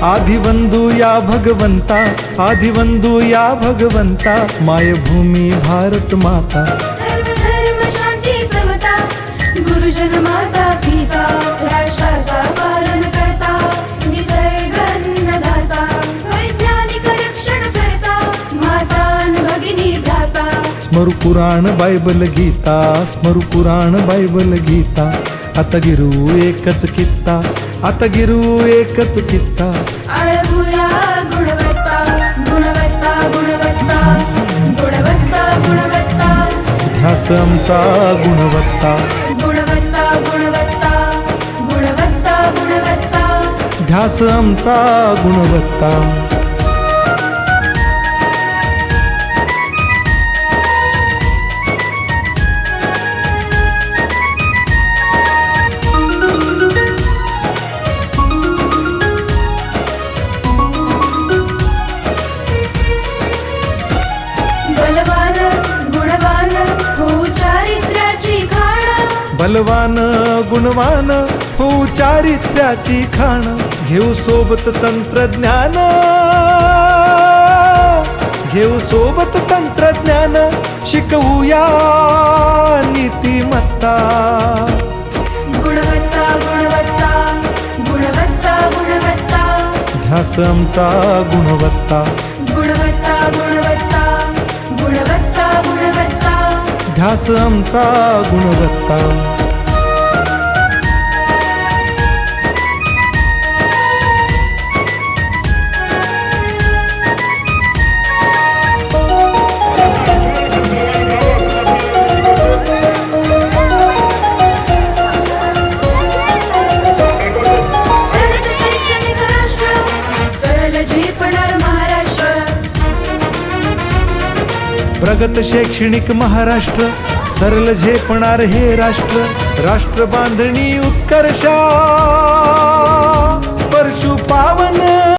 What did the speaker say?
आदिवंदू या भगवंता, आदिवंदू या भगवंता, मायभूमी भारत माता. सर्व धर्म शांती समता, गुरुजन माता पिता, राष्ट्राचा पालन करता, निसर्ग अन्नदाता, वैज्ञानिक रक्षण करता, माता अन भगिनी भ्राता. स्मरू पुराण बायबल गीता, स्मरू पुराण बायबल गीता. आता गिरू एकच कित्ता, आता गिरू एकच कित्ता. आळवूया गुणवत्ता, गुणवत्ता, गुणवत्ता, गुणवत्ता, गुणवत्ता. ध्यास आमचा गुणवत्ता, गुणवत्ता, गुणवत्ता, गुणवत्ता, गुणवत्ता. ध्यास आमचा गुणवत्ता. बलवान गुणवान हो चारित्र्याची खाण. बलवान गुणवान हो चारित्र्याची खाण. घेऊ सोबत तंत्रज्ञान, घेऊ सोबत तंत्रज्ञान. शिकवूया नीतिमत्ता. गुणवत्ता, गुणवत्ता, गुणवत्ता, गुणवत्ता. ध्यास आमचा गुणवत्ता, गुणवत्ता, गुणवत्ता, गुणवत्ता, गुणवत्ता. ध्यास आमचा गुणवत्ता. प्रगत शैक्षणिक राष्ट्र, सरळ झेपणार महाराष्ट्र. प्रगत शैक्षणिक महाराष्ट्र, सरल झेपणार हे राष्ट्र. राष्ट्र बांधणी उत्कर्षा,